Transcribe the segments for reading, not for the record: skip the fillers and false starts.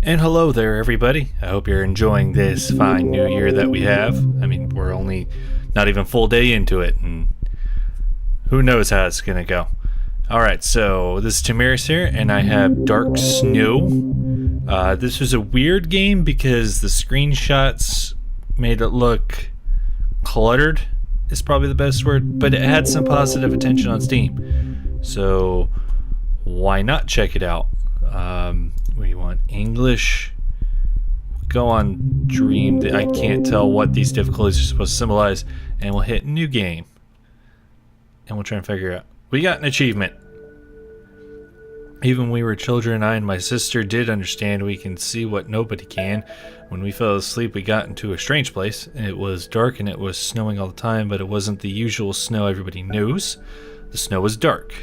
And hello there, everybody. I hope you're enjoying this fine new year that we have. I mean, we're only not even full day into it, and who knows how it's gonna go. Alright, so this is Temierus here, and I have Dark Snow. This was a weird game because the screenshots made it look cluttered, is probably the best word, but it had some positive attention on Steam. So, why not check it out? We want English. Go on Dream. I can't tell what these difficulties are supposed to symbolize. And we'll hit New Game. And we'll try and figure out. We got an achievement. Even when we were children, I and my sister did understand we can see what nobody can. When we fell asleep, we got into a strange place. It was dark and it was snowing all the time, but it wasn't the usual snow everybody knows. The snow was dark.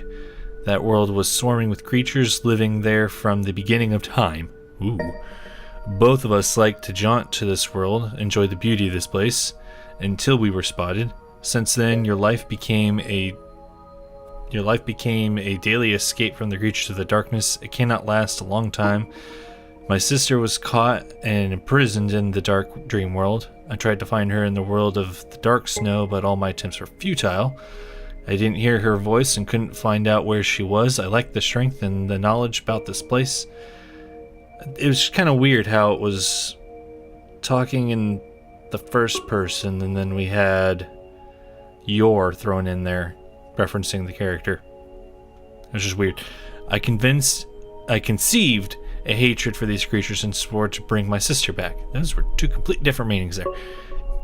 That world was swarming with creatures living there from the beginning of time. Ooh. Both of us liked to jaunt to this world, enjoy the beauty of this place, until we were spotted. Since then, your life became a daily escape from the creatures of the darkness. It cannot last a long time. My sister was caught and imprisoned in the dark dream world. I tried to find her in the world of the dark snow, but all my attempts were futile. I didn't hear her voice and couldn't find out where she was. I liked the strength and the knowledge about this place. It was kind of weird how it was talking in the first person, and then we had your thrown in there, referencing the character. It was just weird. I conceived a hatred for these creatures and swore to bring my sister back. Those were two completely different meanings there.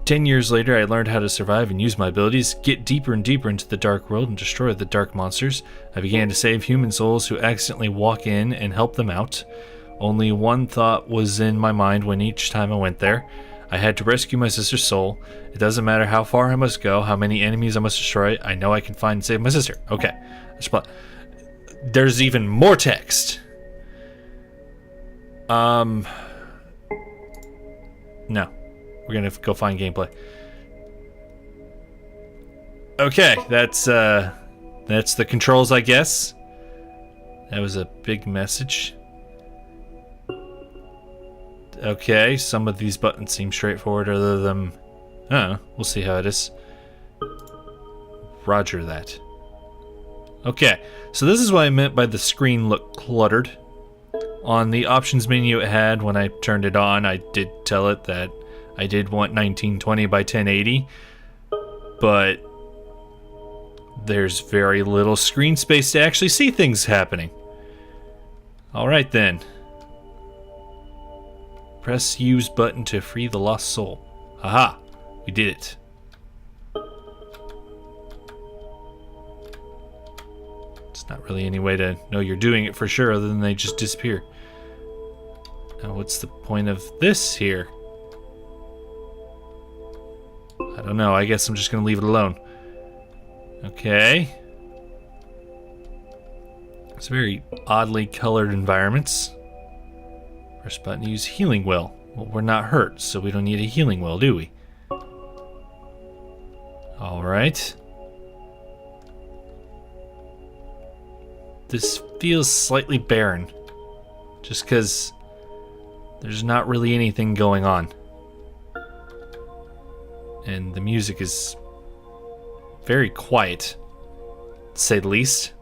10 years later, I learned how to survive and use my abilities, get deeper and deeper into the dark world and destroy the dark monsters. I began to save human souls who accidentally walk in and help them out. Only one thought was in my mind when each time I went there. I had to rescue my sister's soul. It doesn't matter how far I must go, how many enemies I must destroy. I know I can find and save my sister. Okay. There's even more text. No. We're gonna go find gameplay. Okay, that's the controls, I guess. That was a big message. Okay, some of these buttons seem straightforward, other than I don't know. We'll see how it is. Roger that. Okay, so this is what I meant by the screen looked cluttered. On the options menu it had, when I turned it on, I did tell it that I did want 1920 by 1080, but there's very little screen space to actually see things happening. Alright then. Press use button to free the lost soul. Haha, we did it. It's not really any way to know you're doing it for sure other than they just disappear. Now what's the point of this here? I don't know, I guess I'm just gonna leave it alone. Okay. It's very oddly colored environments. First button, use healing well. Well, we're not hurt, so we don't need a healing well, do we? Alright. This feels slightly barren. Just because there's not really anything going on. And the music is very quiet, to say the least.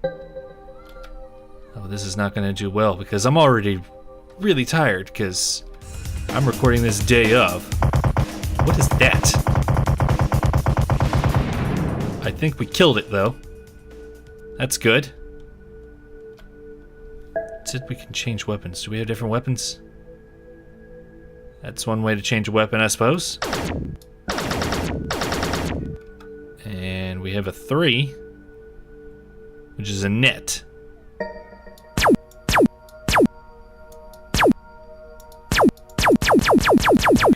Oh, this is not going to do well because I'm already really tired because I'm recording this day of. What is that? I think we killed it though. That's good. It said we can change weapons. Do we have different weapons? That's one way to change a weapon, I suppose. And we have a 3, which is a net.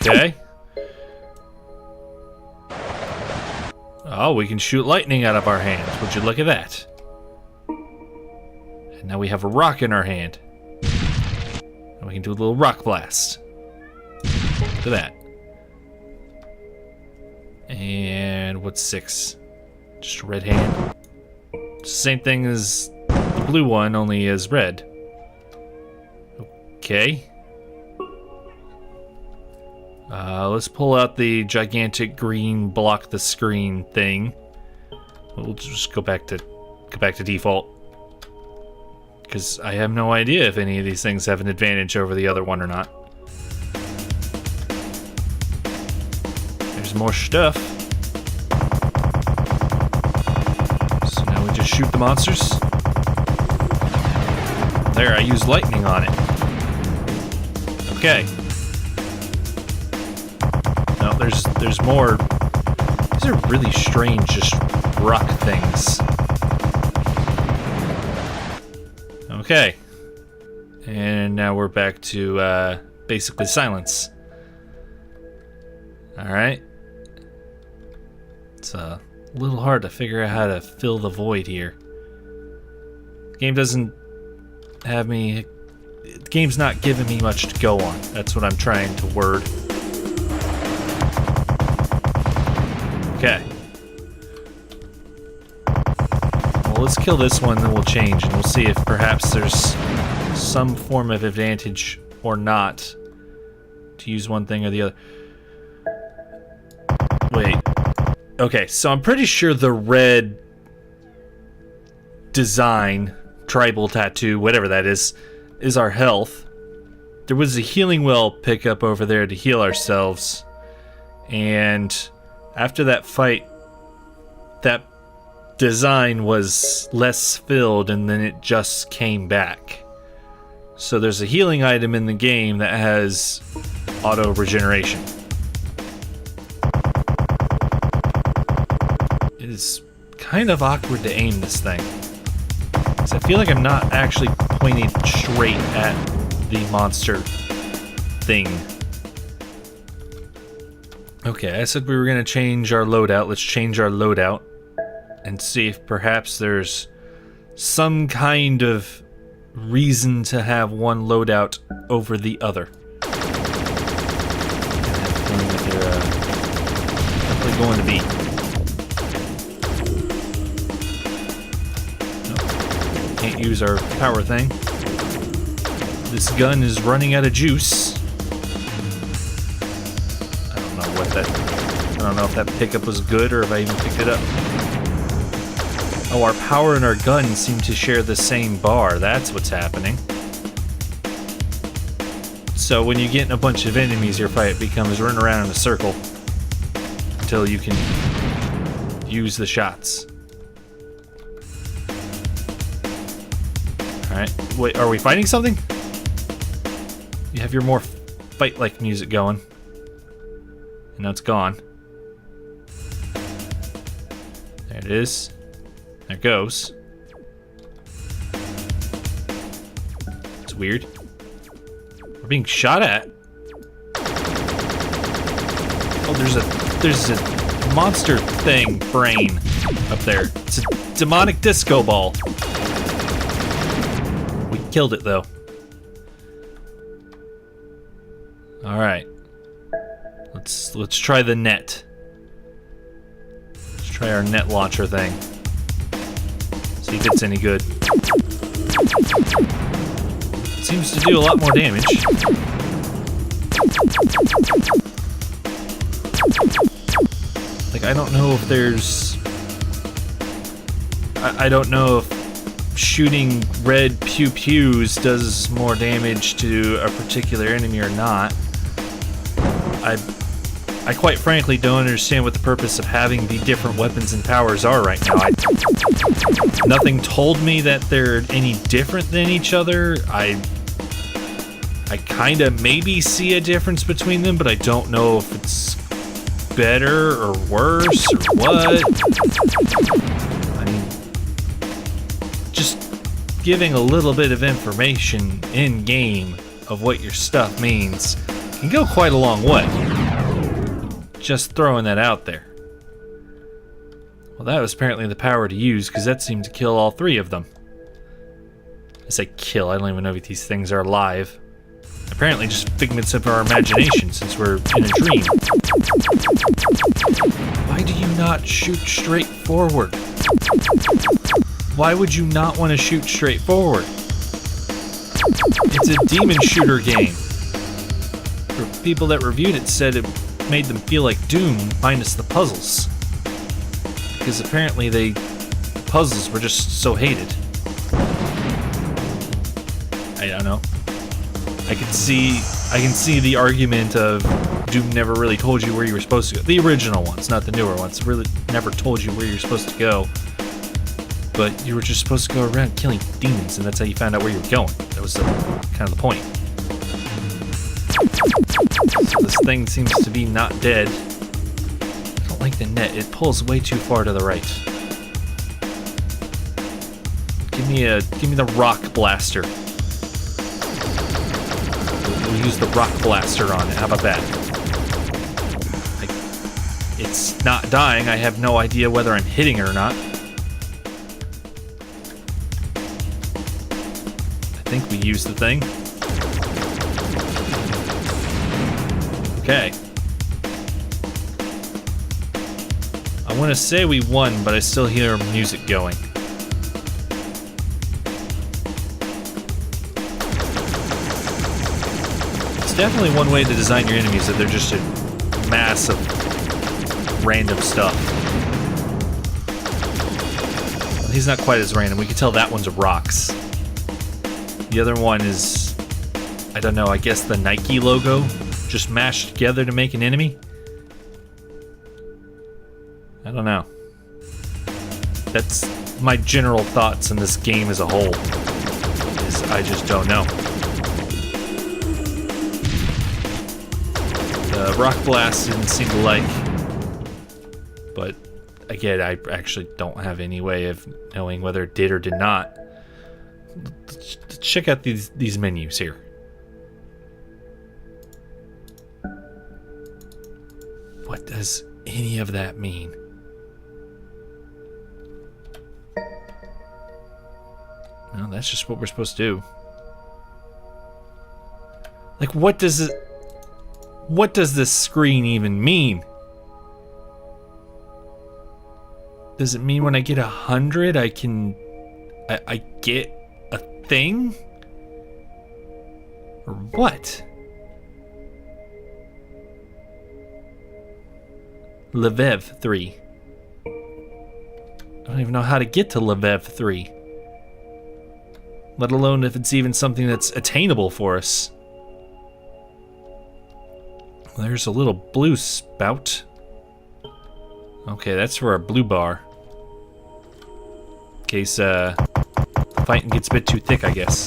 Okay. Oh, we can shoot lightning out of our hands. Would you look at that? And now we have a rock in our hand. And we can do a little rock blast. Look at that. And what's 6? Just a red hand. Same thing as the blue one, only as red. Okay. Let's pull out the gigantic green block the screen thing. We'll just go back to default. Because I have no idea if any of these things have an advantage over the other one or not. There's more stuff. So now we just shoot the monsters. There, I used lightning on it. Okay. No, there's more. These are really strange, just rock things. Okay. And now we're back to basically silence. Alright. It's a little hard to figure out how to fill the void here. The game doesn't have me... The game's not giving me much to go on. That's what I'm trying to word. Okay. Well, let's kill this one, then we'll change, and we'll see if perhaps there's some form of advantage or not to use one thing or the other. Wait. Okay, so I'm pretty sure the red design, tribal tattoo, whatever that is our health. There was a healing well pickup over there to heal ourselves. And after that fight, that design was less filled and then it just came back. So there's a healing item in the game that has auto regeneration. It is kind of awkward to aim this thing. So I feel like I'm not actually pointing straight at the monster thing. Okay, I said we were going to change our loadout. Let's change our loadout and see if perhaps there's some kind of reason to have one loadout over the other. I have a feeling that they're definitely going to be. Nope. Can't use our power thing. This gun is running out of juice. I don't know if that pickup was good or if I even picked it up. Oh, our power and our gun seem to share the same bar. That's what's happening. So when you get in a bunch of enemies, your fight becomes run around in a circle until you can use the shots. Alright. Wait, are we fighting something? You have your more fight-like music going. And now it's gone. There it is. There it goes. It's weird. We're being shot at. Oh, there's a monster thing brain up there. It's a demonic disco ball. We killed it though. All right. Let's try the net. Let's try our net launcher thing. See if it's any good. It seems to do a lot more damage. Like, I don't know if there's... I don't know if shooting red pew-pews does more damage to a particular enemy or not. I quite frankly don't understand what the purpose of having the different weapons and powers are right now. Nothing told me that they're any different than each other. I kind of maybe see a difference between them, but I don't know if it's better or worse or what. I mean, just giving a little bit of information in-game of what your stuff means can go quite a long way. Just throwing that out there. Well, that was apparently the power to use, because that seemed to kill all three of them. I say kill, I don't even know if these things are alive. Apparently just figments of our imagination, since we're in a dream. Why do you not shoot straight forward? Why would you not want to shoot straight forward? It's a demon shooter game. For people that reviewed it said it made them feel like Doom minus the puzzles. Because apparently the puzzles were just so hated. I don't know. I can see the argument of Doom never really told you where you were supposed to go. The original ones, not the newer ones, really never told you where you're supposed to go. But you were just supposed to go around killing demons, and that's how you found out where you were going. That was kind of the point. So this thing seems to be not dead. I don't like the net. It pulls way too far to the right. Give me the rock blaster. We'll use the rock blaster on it. How about that? It's not dying. I have no idea whether I'm hitting it or not. I think we used the thing. Okay. I want to say we won, but I still hear music going. It's definitely one way to design your enemies, that they're just a mass of random stuff. Well, he's not quite as random. We can tell that one's rocks. The other one is, I don't know, I guess the Nike logo just mashed together to make an enemy? I don't know. That's my general thoughts on this game as a whole. Is I just don't know. The rock blast didn't seem to like, but again, I actually don't have any way of knowing whether it did or did not. Let's check out these menus here. What does any of that mean? No, that's just what we're supposed to do. Like, what does this screen even mean? Does it mean when I get 100, I get a thing? Or what? Lviv 3. I don't even know how to get to Lviv 3. Let alone if it's even something that's attainable for us. There's a little blue spout. Okay, that's for our blue bar. In case the fighting gets a bit too thick, I guess.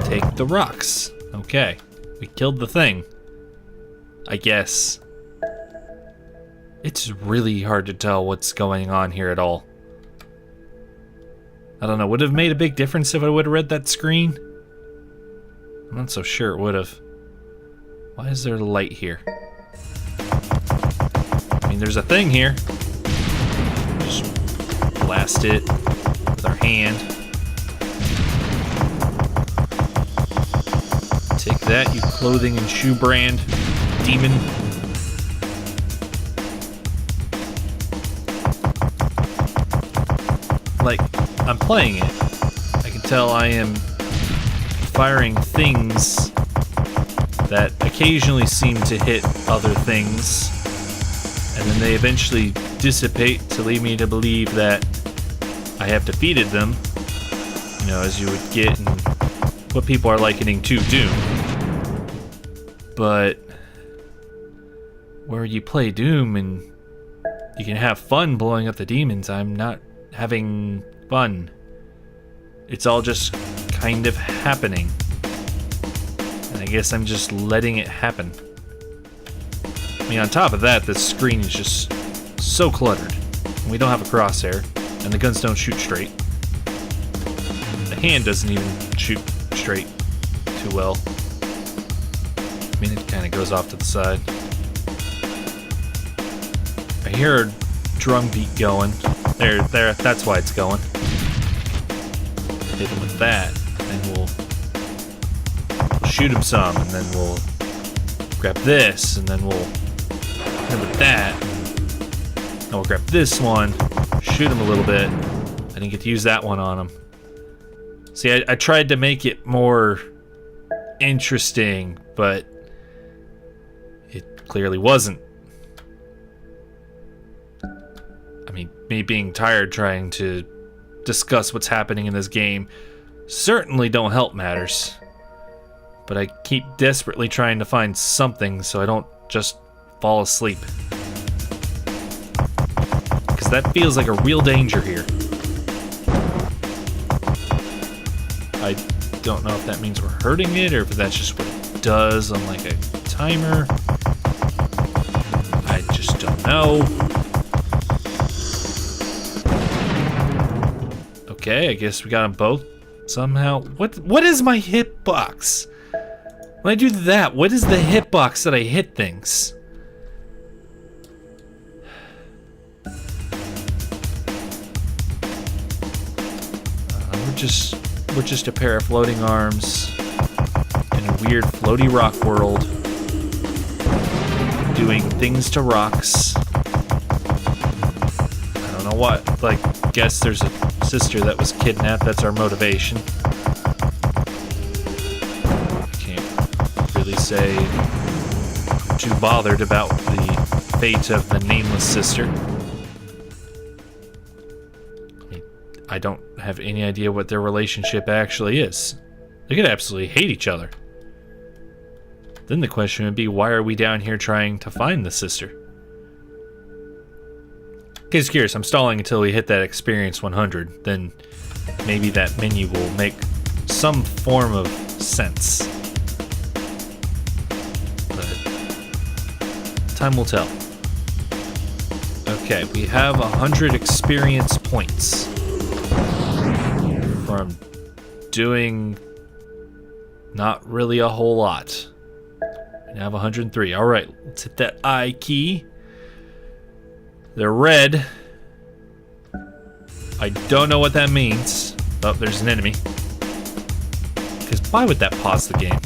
Take the rocks. Okay, we killed the thing. I guess. It's really hard to tell what's going on here at all. I don't know, would it have made a big difference if I would have read that screen? I'm not so sure it would have. Why is there light here? I mean, there's a thing here. Just blast it with our hand. Take that, you clothing and shoe brand demon. Like, I'm playing it. I can tell I am firing things that occasionally seem to hit other things, and then they eventually dissipate to lead me to believe that I have defeated them, you know, as you would get in what people are likening to Doom. But where you play Doom and you can have fun blowing up the demons, I'm not having fun. It's all just kind of happening. And I guess I'm just letting it happen. I mean, on top of that, the screen is just so cluttered. And we don't have a crosshair, and the guns don't shoot straight. The hand doesn't even shoot straight too well. I mean, it kind of goes off to the side. I hear a drum beat going. There, that's why it's going. Hit him with that, and we'll shoot him some, and then we'll grab this, and then we'll hit him with that. And we'll grab this one, shoot him a little bit. I didn't get to use that one on him. See, I tried to make it more interesting, but it clearly wasn't. I mean, me being tired trying to discuss what's happening in this game certainly don't help matters. But I keep desperately trying to find something so I don't just fall asleep. Because that feels like a real danger here. I don't know if that means we're hurting it or if that's just what it does on like a timer. I just don't know. Okay, I guess we got them both somehow. What is my hitbox? When I do that, what is the hitbox that I hit things? We're just a pair of floating arms in a weird floaty rock world, doing things to rocks. I don't know what. Like, guess there's a sister that was kidnapped. That's our motivation. Can't really say I'm too bothered about the fate of the nameless sister. I don't have any idea what their relationship actually is. They could absolutely hate each other. Then the question would be, why are we down here trying to find the sister? Case curious, I'm stalling until we hit that experience 100. Then maybe that menu will make some form of sense. But time will tell. Okay, we have 100 experience points from doing not really a whole lot. We now have 103. All right, let's hit that I key. They're red. I don't know what that means. Oh, there's an enemy. Because why would that pause the game?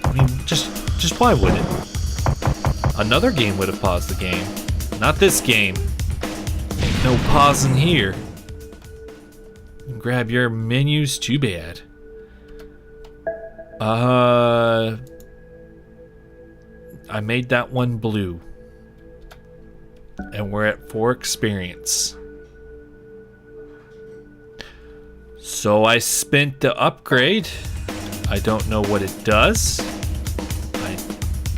I mean, just why would it? Another game would have paused the game. Not this game. Ain't no pausing here. Grab your menus, too bad. I made that one blue. And we're at 4 experience. So I spent the upgrade. I don't know what it does. I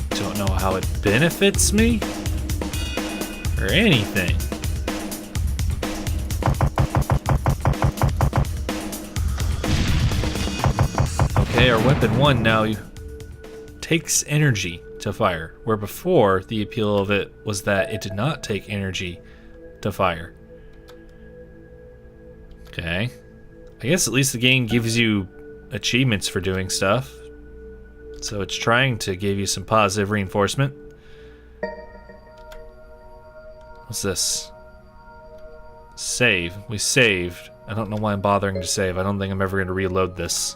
don't know how it benefits me. Or anything. Okay, our weapon 1 now takes energy to fire, where before the appeal of it was that it did not take energy to fire. Okay. I guess at least the game gives you achievements for doing stuff. So it's trying to give you some positive reinforcement. What's this? Save. We saved. I don't know why I'm bothering to save. I don't think I'm ever going to reload this.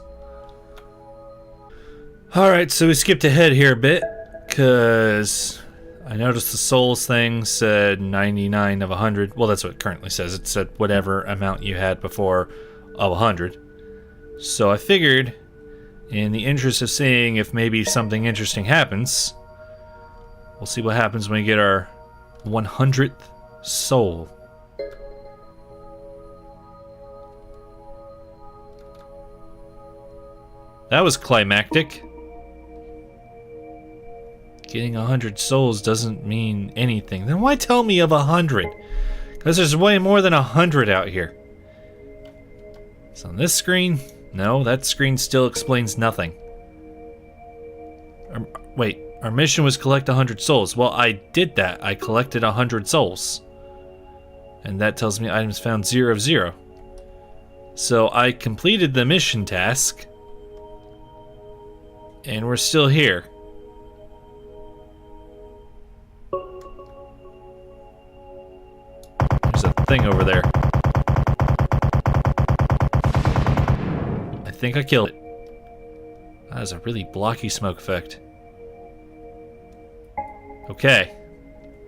Alright, so we skipped ahead here a bit, because I noticed the souls thing said 99 of 100. Well, that's what it currently says. It said whatever amount you had before of 100. So I figured, in the interest of seeing if maybe something interesting happens, we'll see what happens when we get our 100th soul. That was climactic. Getting 100 souls doesn't mean anything. Then why tell me of 100? Because there's way more than 100 out here. So on this screen, no, that screen still explains nothing. Wait, our mission was collect 100 souls. Well, I did that. I collected 100 souls. And that tells me items found 0 of 0. So I completed the mission task. And we're still here. There's a thing over there. I think I killed it. That has a really blocky smoke effect. Okay.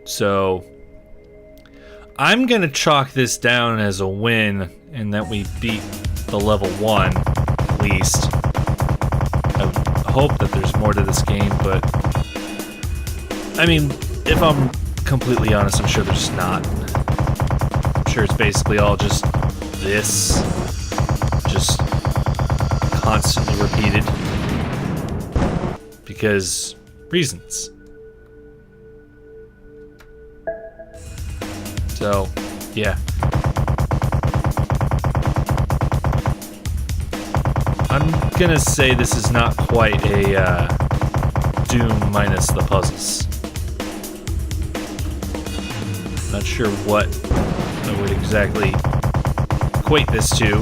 So I'm gonna chalk this down as a win in that we beat the level 1, at least. I hope that there's more to this game, but I mean, if I'm completely honest, I'm sure there's not. I'm sure it's basically all just this, just constantly repeated, because reasons. So, yeah. I'm gonna say this is not quite a Doom minus the puzzles. Not sure what I would exactly equate this to,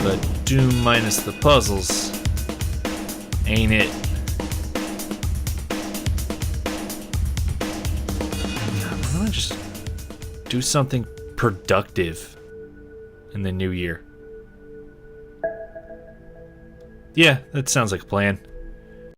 but Doom minus the puzzles ain't it. Why don't I just do something productive in the new year? Yeah, that sounds like a plan.